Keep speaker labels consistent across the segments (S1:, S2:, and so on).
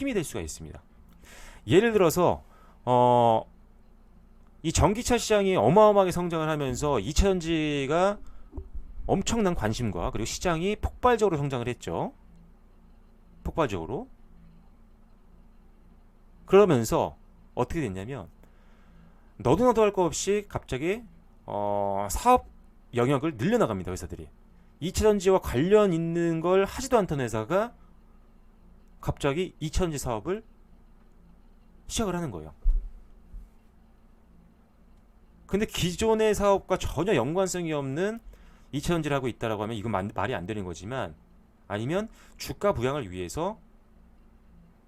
S1: 힘이 될 수가 있습니다. 예를 들어서 이 전기차 시장이 어마어마하게 성장을 하면서 2차전지가 엄청난 관심과 그리고 시장이 폭발적으로 성장을 했죠. 폭발적으로. 그러면서 어떻게 됐냐면 너도 나도 할 거 없이 갑자기 사업 영역을 늘려나갑니다. 회사들이. 2차전지와 관련 있는 걸 하지도 않던 회사가 갑자기 2차전지 사업을 시작을 하는 거예요. 근데 기존의 사업과 전혀 연관성이 없는 2차전지를 하고 있다라고 하면 이건 말이 안 되는 거지만, 아니면 주가 부양을 위해서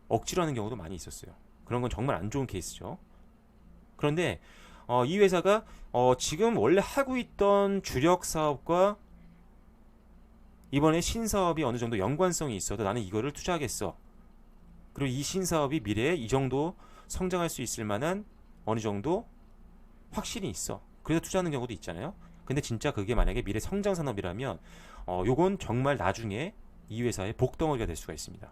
S1: 억지로 하는 경우도 많이 있었어요. 그런 건 정말 안 좋은 케이스죠. 그런데 이 회사가 지금 원래 하고 있던 주력 사업과 이번에 신사업이 어느 정도 연관성이 있어도 나는 이거를 투자하겠어. 그리고 이 신사업이 미래에 이 정도 성장할 수 있을 만한 어느 정도 확신이 있어. 그래서 투자하는 경우도 있잖아요. 근데 진짜 그게 만약에 미래 성장 산업이라면 요건 정말 나중에 이 회사의 복덩어리가 될 수가 있습니다.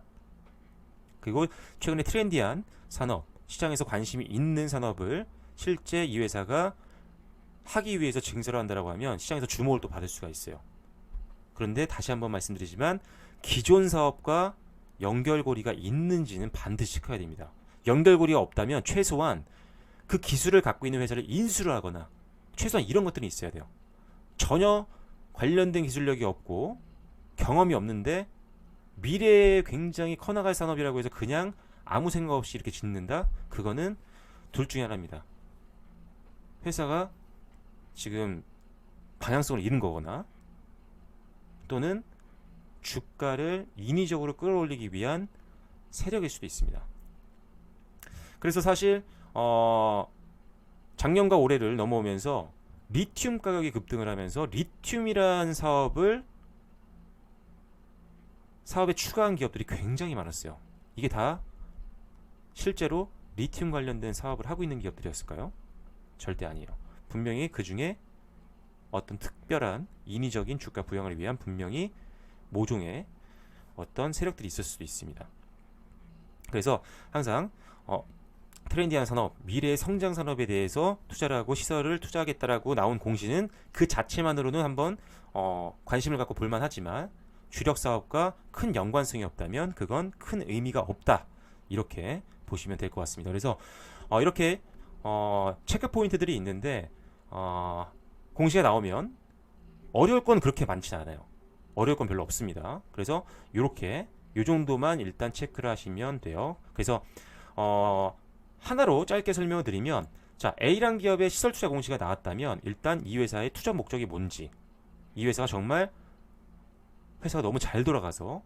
S1: 그리고 최근에 트렌디한 산업, 시장에서 관심이 있는 산업을 실제 이 회사가 하기 위해서 증설을 한다고 하면 시장에서 주목을 또 받을 수가 있어요. 그런데 다시 한번 말씀드리지만 기존 사업과 연결고리가 있는지는 반드시 체크해야 됩니다. 연결고리가 없다면 최소한 그 기술을 갖고 있는 회사를 인수를 하거나 최소한 이런 것들이 있어야 돼요. 전혀 관련된 기술력이 없고 경험이 없는데 미래에 굉장히 커나갈 산업이라고 해서 그냥 아무 생각 없이 이렇게 짓는다? 그거는 둘 중에 하나입니다. 회사가 지금 방향성을 잃은 거거나 또는 주가를 인위적으로 끌어올리기 위한 세력일 수도 있습니다. 그래서 사실 작년과 올해를 넘어오면서 리튬 가격이 급등을 하면서 리튬이라는 사업에 추가한 기업들이 굉장히 많았어요. 이게 다 실제로 리튬 관련된 사업을 하고 있는 기업들이었을까요? 절대 아니에요. 분명히 그 중에 어떤 특별한 인위적인 주가 부양을 위한 분명히 모종의 어떤 세력들이 있을 수도 있습니다. 그래서 항상 트렌디한 산업, 미래의 성장 산업에 대해서 투자를 하고 시설을 투자하겠다라고 나온 공시는 그 자체만으로는 한번 관심을 갖고 볼만하지만 주력 사업과 큰 연관성이 없다면 그건 큰 의미가 없다. 이렇게 보시면 될 것 같습니다. 그래서 이렇게 체크 포인트들이 있는데 공시가 나오면 어려울 건 그렇게 많지는 않아요. 어려울 건 별로 없습니다. 그래서 이렇게 요 정도만 일단 체크를 하시면 돼요. 그래서 하나로 짧게 설명을 드리면, 자, A란 기업의 시설 투자 공시가 나왔다면 일단 이 회사의 투자 목적이 뭔지, 이 회사가 정말 회사가 너무 잘 돌아가서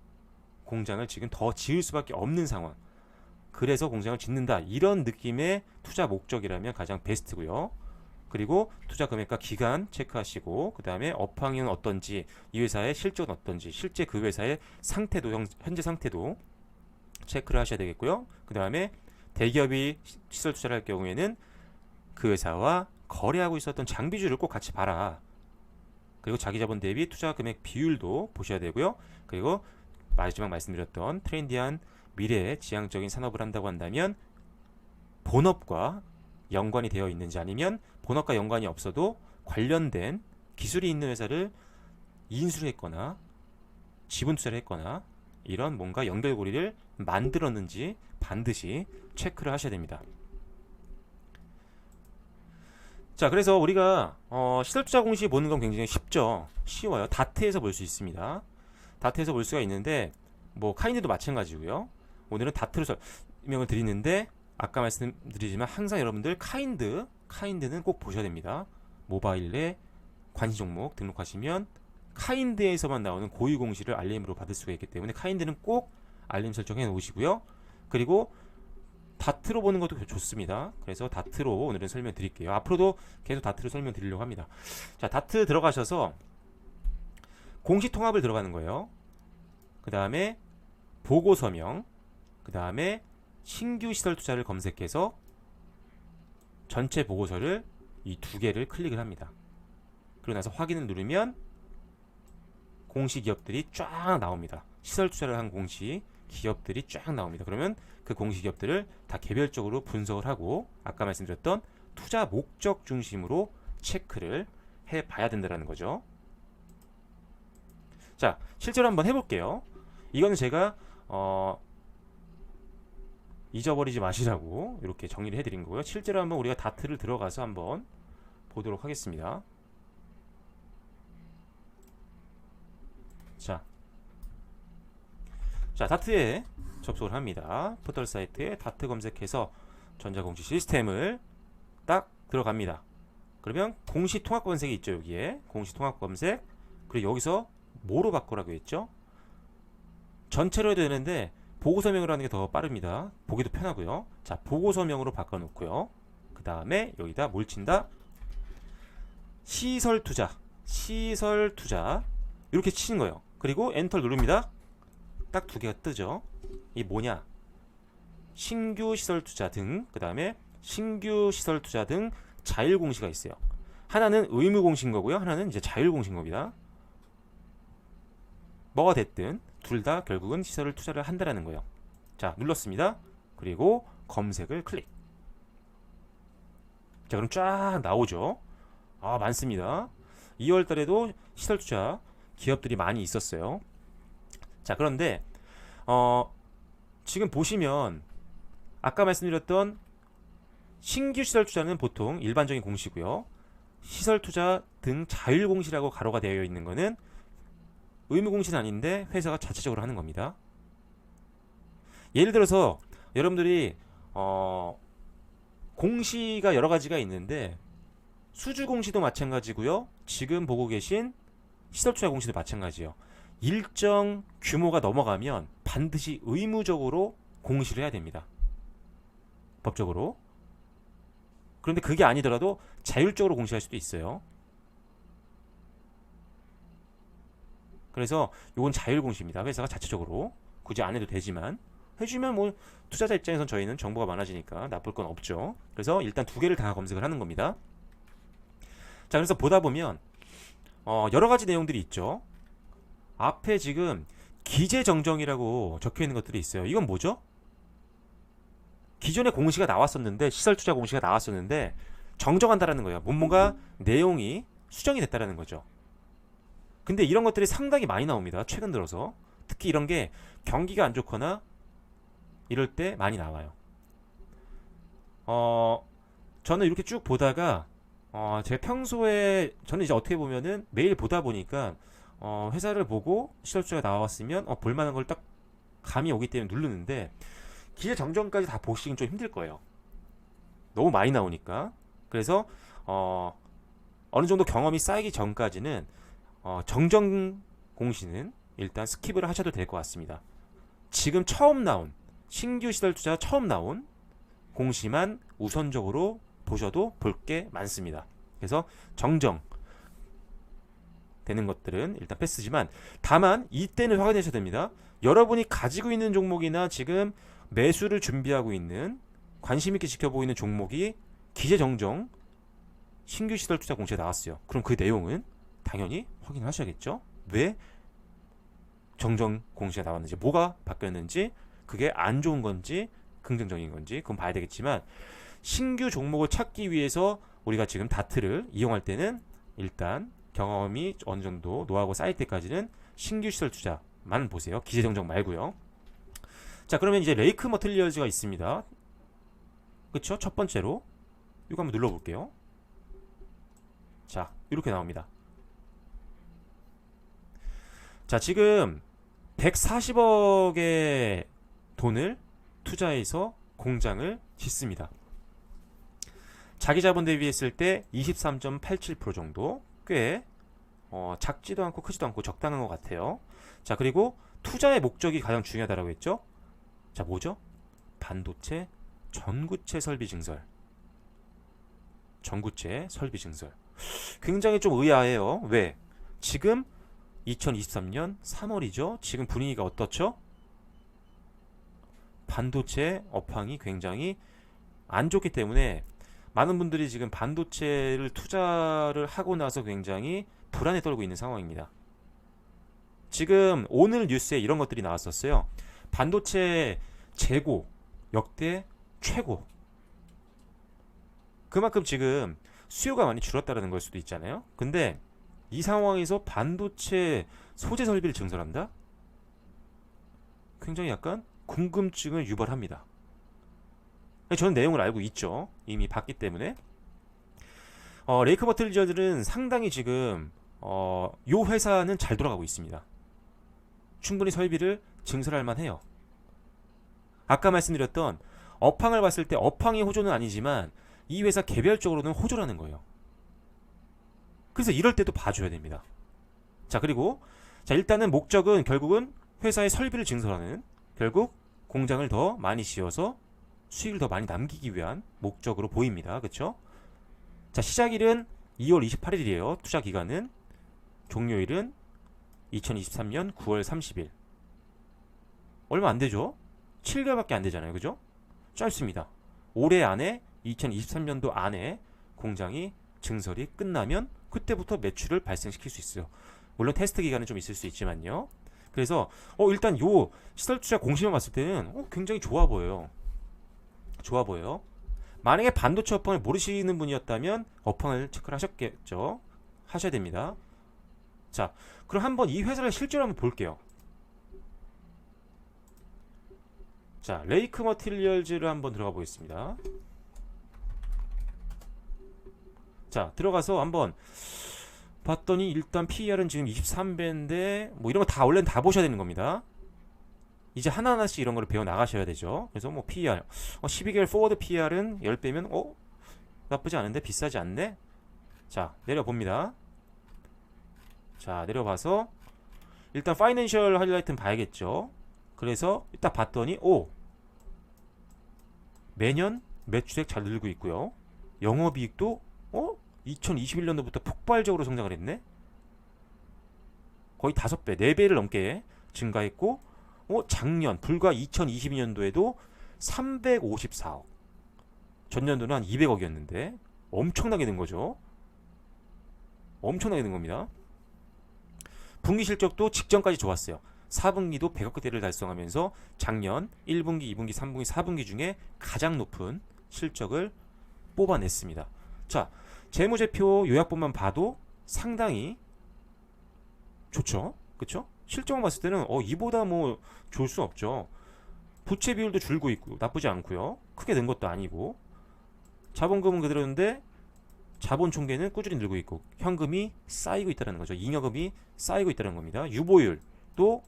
S1: 공장을 지금 더 지을 수밖에 없는 상황, 그래서 공장을 짓는다, 이런 느낌의 투자 목적이라면 가장 베스트고요. 그리고 투자 금액과 기간 체크하시고, 그 다음에 업황은 어떤지, 이 회사의 실적은 어떤지, 실제 그 회사의 상태도, 현재 상태도 체크를 하셔야 되겠고요. 그 다음에 대기업이 시설 투자를 할 경우에는 그 회사와 거래하고 있었던 장비주를 꼭 같이 봐라. 그리고 자기 자본 대비 투자 금액 비율도 보셔야 되고요. 그리고 마지막 말씀드렸던 트렌디한 미래의 지향적인 산업을 한다고 한다면 본업과 연관이 되어 있는지, 아니면 본업과 연관이 없어도 관련된 기술이 있는 회사를 인수를 했거나 지분 투자를 했거나 이런 뭔가 연결고리를 만들었는지 반드시 체크를 하셔야 됩니다. 자, 그래서 우리가 시설투자 공시 보는 건 굉장히 쉬워요. 다트에서 볼 수 있습니다. 다트에서 볼 수가 있는데 뭐 카인드도 마찬가지고요. 오늘은 다트로 설명을 드리는데 아까 말씀드리지만 항상 여러분들 카인드는 꼭 보셔야 됩니다. 모바일에 관심 종목 등록하시면 카인드에서만 나오는 고유 공시를 알림으로 받을 수가 있기 때문에 카인드는 꼭 알림 설정해 놓으시고요. 그리고 다트로 보는 것도 좋습니다. 그래서 다트로 오늘은 설명 드릴게요. 앞으로도 계속 다트로 설명 드리려고 합니다. 자, 다트 들어가셔서 공시 통합을 들어가는 거예요. 그 다음에 보고 서명, 그 다음에 신규 시설 투자를 검색해서 전체 보고서를 이 두 개를 클릭을 합니다. 그러고 나서 확인을 누르면 공시 기업들이 쫙 나옵니다. 시설 투자를 한 공시, 기업들이 쫙 나옵니다. 그러면 그 공시기업들을 다 개별적으로 분석을 하고 아까 말씀드렸던 투자 목적 중심으로 체크를 해봐야 된다는 거죠. 자, 실제로 한번 해볼게요. 이거는 제가 잊어버리지 마시라고 이렇게 정리를 해드린 거고요. 실제로 한번 우리가 다트를 들어가서 한번 보도록 하겠습니다. 자, 다트에 접속을 합니다. 포털 사이트에 다트 검색해서 전자공시 시스템을 딱 들어갑니다. 그러면 공시 통합 검색이 있죠. 여기에 공시 통합 검색, 그리고 여기서 뭐로 바꾸라고 했죠? 전체로 해도 되는데 보고서명으로 하는 게 더 빠릅니다. 보기도 편하고요. 자, 보고서명으로 바꿔놓고요. 그 다음에 여기다 뭘 친다? 시설투자 이렇게 치는 거예요. 그리고 엔터를 누릅니다. 딱 두 개가 뜨죠. 이 뭐냐? 신규 시설투자 등, 그 다음에 신규 시설투자 등 자율공시가 있어요. 하나는 의무공시인 거고요. 하나는 이제 자율공시인 겁니다. 뭐가 됐든 둘 다 결국은 시설을 투자를 한다라는 거예요. 자, 눌렀습니다. 그리고 검색을 클릭. 자, 그럼 쫙 나오죠. 아, 많습니다. 2월 달에도 시설 투자 기업들이 많이 있었어요. 자, 그런데 지금 보시면 아까 말씀드렸던 신규 시설 투자는 보통 일반적인 공시고요. 시설 투자 등 자율 공시라고 가로가 되어 있는 거는 의무 공시는 아닌데 회사가 자체적으로 하는 겁니다. 예를 들어서 여러분들이 공시가 여러 가지가 있는데 수주 공시도 마찬가지고요. 지금 보고 계신 시설 투자 공시도 마찬가지예요. 일정 규모가 넘어가면 반드시 의무적으로 공시를 해야 됩니다. 법적으로. 그런데 그게 아니더라도 자율적으로 공시할 수도 있어요. 그래서 이건 자율 공시입니다. 회사가 자체적으로 굳이 안 해도 되지만 해주면 뭐 투자자 입장에선 저희는 정보가 많아지니까 나쁠 건 없죠. 그래서 일단 두 개를 다 검색을 하는 겁니다. 자, 그래서 보다 보면 여러 가지 내용들이 있죠. 앞에 지금 기재정정이라고 적혀 있는 것들이 있어요. 이건 뭐죠? 기존에 공시가 나왔었는데 시설투자 공시가 나왔었는데 정정한다라는 거예요. 뭔가 내용이 수정이 됐다라는 거죠. 근데 이런 것들이 상당히 많이 나옵니다. 최근 들어서 특히 이런 게 경기가 안 좋거나 이럴 때 많이 나와요. 저는 이렇게 쭉 보다가 제가 평소에 저는 이제 어떻게 보면은 매일 보다 보니까 회사를 보고 시설투자가 나왔으면 볼만한 걸 딱 감이 오기 때문에 누르는데 기재 정정까지 다 보시긴 좀 힘들 거예요. 너무 많이 나오니까. 그래서 어느 정도 경험이 쌓이기 전까지는 정정 공시는 일단 스킵을 하셔도 될 것 같습니다. 지금 처음 나온 신규 시설 투자 처음 나온 공시만 우선적으로 보셔도 볼 게 많습니다. 그래서 정정 되는 것들은 일단 패스지만 다만 이때는 확인하셔야 됩니다. 여러분이 가지고 있는 종목이나 지금 매수를 준비하고 있는 관심 있게 지켜보이는 종목이 기재 정정 신규 시설 투자 공시에 나왔어요. 그럼 그 내용은 당연히 확인하셔야겠죠. 왜 정정 공시가 나왔는지, 뭐가 바뀌었는지, 그게 안 좋은 건지 긍정적인 건지 그건 봐야 되겠지만 신규 종목을 찾기 위해서 우리가 지금 다트를 이용할 때는 일단 경험이 어느 정도 노하우가 쌓일 때까지는 신규 시설 투자만 보세요. 기재 정정 말고요. 자, 그러면 이제 레이크 머티리얼즈가 있습니다. 그쵸? 첫 번째로 이거 한번 눌러볼게요. 자, 이렇게 나옵니다. 자, 지금 140억의 돈을 투자해서 공장을 짓습니다. 자기 자본 대비했을 때 23.87% 정도 꽤 작지도 않고 크지도 않고 적당한 것 같아요. 자, 그리고 투자의 목적이 가장 중요하다고 했죠. 자, 뭐죠? 반도체 전구체 설비 증설. 전구체 설비 증설. 굉장히 좀 의아해요. 왜? 지금 2023년 3월이죠. 지금 분위기가 어떻죠? 반도체 업황이 굉장히 안 좋기 때문에 많은 분들이 지금 반도체를 투자를 하고 나서 굉장히 불안에 떨고 있는 상황입니다. 지금 오늘 뉴스에 이런 것들이 나왔었어요. 반도체 재고 역대 최고. 그만큼 지금 수요가 많이 줄었다는 걸 수도 있잖아요. 근데 이 상황에서 반도체 소재 설비를 증설한다? 굉장히 약간 궁금증을 유발합니다. 저는 내용을 알고 있죠. 이미 봤기 때문에. 레이크 버틀리저들은 상당히 지금 요 회사는 잘 돌아가고 있습니다. 충분히 설비를 증설할 만해요. 아까 말씀드렸던 업황을 봤을 때 업황이 호조는 아니지만 이 회사 개별적으로는 호조라는 거예요. 그래서 이럴 때도 봐줘야 됩니다. 자, 그리고 자, 일단은 목적은 결국은 회사의 설비를 증설하는, 결국 공장을 더 많이 지어서 수익을 더 많이 남기기 위한 목적으로 보입니다. 그렇죠? 자, 시작일은 2월 28일이에요. 투자 기간은. 종료일은 2023년 9월 30일. 얼마 안 되죠? 7개월밖에 안 되잖아요. 그죠? 짧습니다. 올해 안에 2023년도 안에 공장이 증설이 끝나면 그때부터 매출을 발생시킬 수 있어요. 물론 테스트 기간은 좀 있을 수 있지만요. 그래서 일단 요 시설 투자 공시만 봤을 때는 굉장히 좋아 보여요. 좋아 보여요. 만약에 반도체 업황을 모르시는 분이었다면 업황을 체크를 하셨겠죠. 하셔야 됩니다. 자, 그럼 한번 이 회사를 실제로 한번 볼게요. 자, 레이크 머티리얼즈를 한번 들어가 보겠습니다. 자, 들어가서 한번 봤더니 일단 PER은 지금 23배인데 뭐 이런 거 다 원래는 다 보셔야 되는 겁니다. 이제 하나하나씩 이런 거를 배워 나가셔야 되죠. 그래서 뭐 PER 12개월 포워드 PER은 10배면 나쁘지 않은데 비싸지 않네. 자, 내려봅니다. 자, 내려봐서 일단 파이낸셜 하이라이트는 봐야겠죠. 그래서 딱 봤더니 매년 매출액 잘 늘고 있고요. 영업이익도 2021년도부터 폭발적으로 성장을 했네. 거의 5배, 4배를 넘게 증가했고 작년 불과 2022년도에도 354억. 전년도는 한 200억이었는데 엄청나게 는 거죠. 엄청나게 는 겁니다. 분기 실적도 직전까지 좋았어요. 4분기도 100억대를 달성하면서 작년 1분기, 2분기, 3분기, 4분기 중에 가장 높은 실적을 뽑아냈습니다. 자, 재무제표 요약본만 봐도 상당히 좋죠. 그쵸? 실적만 봤을 때는 이보다 뭐 좋을 수 없죠. 부채 비율도 줄고 있고 나쁘지 않고요. 크게 는 것도 아니고 자본금은 그대로인데 자본 총계는 꾸준히 늘고 있고 현금이 쌓이고 있다는 거죠. 잉여금이 쌓이고 있다는 겁니다. 유보율도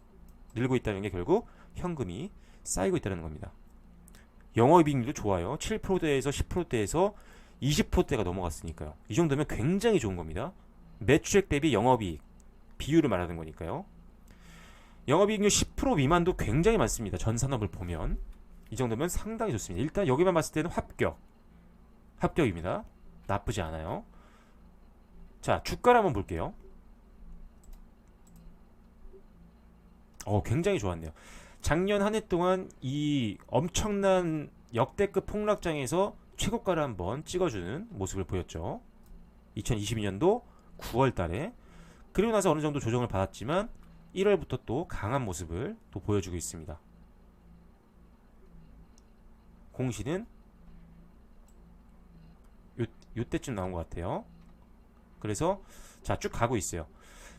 S1: 늘고 있다는 게 결국 현금이 쌓이고 있다는 겁니다. 영업이익률도 좋아요. 7%대에서 10%대에서 20%대가 넘어갔으니까요. 이 정도면 굉장히 좋은 겁니다. 매출액 대비 영업이익 비율을 말하는 거니까요. 영업이익률 10% 미만도 굉장히 많습니다. 전 산업을 보면 이 정도면 상당히 좋습니다. 일단 여기만 봤을 때는 합격입니다. 나쁘지 않아요. 자, 주가를 한번 볼게요. 굉장히 좋았네요. 작년 한 해 동안 이 엄청난 역대급 폭락장에서 최고가를 한번 찍어주는 모습을 보였죠. 2022년도 9월 달에. 그리고 나서 어느 정도 조정을 받았지만 1월부터 또 강한 모습을 또 보여주고 있습니다. 공시는 요때쯤 나온 것 같아요. 그래서 자, 쭉 가고 있어요.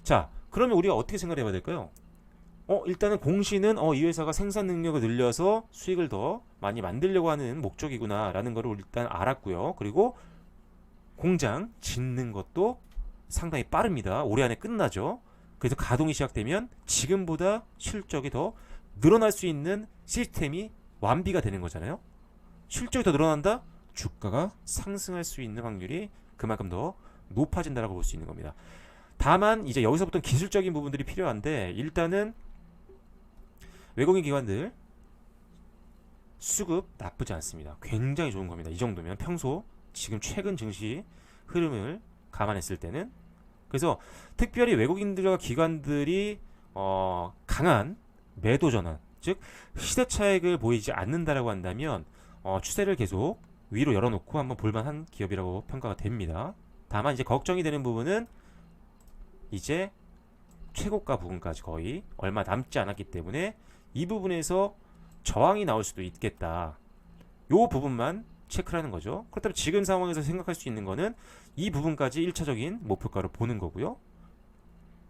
S1: 자, 그러면 우리가 어떻게 생각을 해봐야 될까요? 일단은 공시는 이 회사가 생산 능력을 늘려서 수익을 더 많이 만들려고 하는 목적이구나 라는 거를 일단 알았고요. 그리고 공장 짓는 것도 상당히 빠릅니다. 올해 안에 끝나죠. 그래서 가동이 시작되면 지금보다 실적이 더 늘어날 수 있는 시스템이 완비가 되는 거잖아요. 실적이 더 늘어난다? 주가가 상승할 수 있는 확률이 그만큼 더 높아진다라고 볼 수 있는 겁니다. 다만 이제 여기서부터 기술적인 부분들이 필요한데 일단은 외국인 기관들 수급 나쁘지 않습니다. 굉장히 좋은 겁니다. 이 정도면 평소 지금 최근 증시 흐름을 감안했을 때는. 그래서 특별히 외국인들과 기관들이 강한 매도 전환, 즉 시대 차익을 보이지 않는다라고 한다면 추세를 계속 위로 열어놓고 한번 볼만한 기업이라고 평가가 됩니다. 다만 이제 걱정이 되는 부분은 이제 최고가 부분까지 거의 얼마 남지 않았기 때문에 이 부분에서 저항이 나올 수도 있겠다. 요 부분만 체크를 하는 거죠. 그렇다면 지금 상황에서 생각할 수 있는 거는 이 부분까지 1차적인 목표가를 보는 거고요.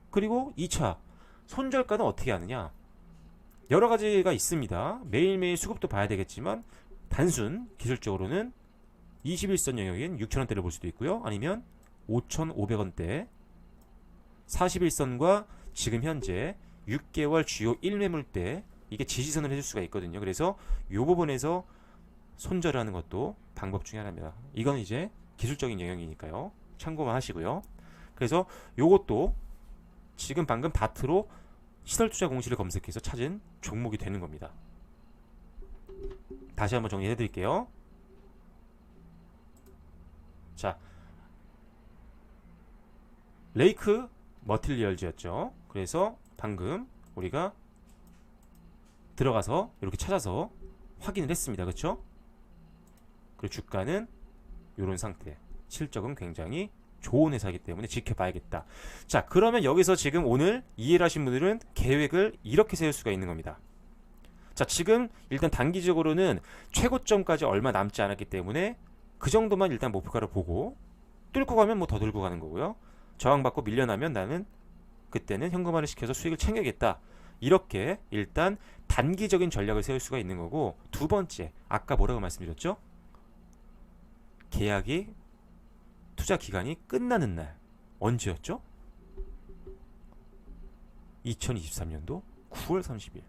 S1: 그리고 2차 손절가는 어떻게 하느냐? 여러 가지가 있습니다. 매일매일 수급도 봐야 되겠지만 단순 기술적으로는 21선 영역인 6,000원대를 볼 수도 있고요. 아니면 5,500원대 41선과 지금 현재 6개월 주요 1매물대 이게 지지선을 해줄 수가 있거든요. 그래서 이 부분에서 손절을 하는 것도 방법 중에 하나입니다. 이건 이제 기술적인 영역이니까요. 참고만 하시고요. 그래서 요것도 지금 방금 바트로 시설투자 공시를 검색해서 찾은 종목이 되는 겁니다. 다시 한번 정리해 드릴게요. 자, 레이크 머틸리얼즈였죠. 그래서 방금 우리가 들어가서 이렇게 찾아서 확인을 했습니다. 그렇죠? 그리고 주가는 이런 상태, 실적은 굉장히 좋은 회사이기 때문에 지켜봐야겠다. 자, 그러면 여기서 지금 오늘 이해를 하신 분들은 계획을 이렇게 세울 수가 있는 겁니다. 자, 지금 일단 단기적으로는 최고점까지 얼마 남지 않았기 때문에 그 정도만 일단 목표가를 보고 뚫고 가면 뭐 더 들고 가는 거고요. 저항받고 밀려나면 나는 그때는 현금화를 시켜서 수익을 챙겨야겠다. 이렇게 일단 단기적인 전략을 세울 수가 있는 거고, 두 번째, 아까 뭐라고 말씀드렸죠? 계약이 투자 기간이 끝나는 날 언제였죠? 2023년도 9월 30일.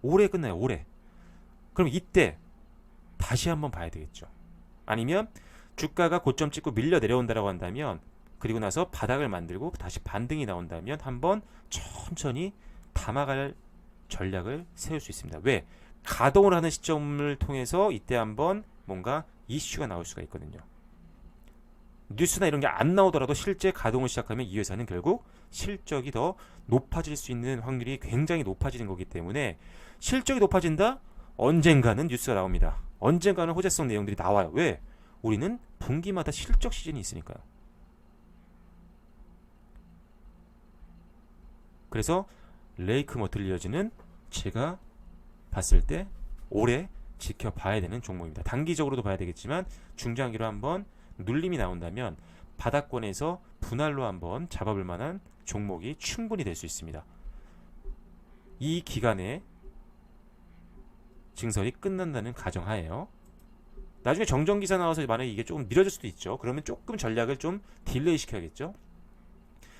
S1: 올해 끝나요. 올해. 그럼 이때 다시 한번 봐야 되겠죠. 아니면 주가가 고점 찍고 밀려 내려온다라고 한다면, 그리고 나서 바닥을 만들고 다시 반등이 나온다면 한번 천천히 담아갈 전략을 세울 수 있습니다. 왜? 가동을 하는 시점을 통해서 이때 한번 뭔가 이슈가 나올 수가 있거든요. 뉴스나 이런 게 안 나오더라도 실제 가동을 시작하면 이 회사는 결국 실적이 더 높아질 수 있는 확률이 굉장히 높아지는 거기 때문에, 실적이 높아진다? 언젠가는 뉴스가 나옵니다. 언젠가는 호재성 내용들이 나와요. 왜? 우리는 분기마다 실적 시즌이 있으니까요. 그래서 레이크 머틀리어즈는 제가 봤을 때 올해 지켜봐야 되는 종목입니다. 단기적으로도 봐야 되겠지만 중장기로 한번 눌림이 나온다면 바닥권에서 분할로 한번 잡아볼 만한 종목이 충분히 될 수 있습니다. 이 기간에 증설이 끝난다는 가정하에요. 나중에 정정기사 나와서 만약에 이게 조금 미뤄질 수도 있죠. 그러면 조금 전략을 좀 딜레이 시켜야겠죠.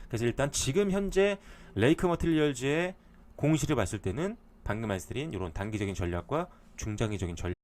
S1: 그래서 일단 지금 현재 레이크 머틀리얼즈의 공시를 봤을 때는 방금 말씀드린 이런 단기적인 전략과 중장기적인 전략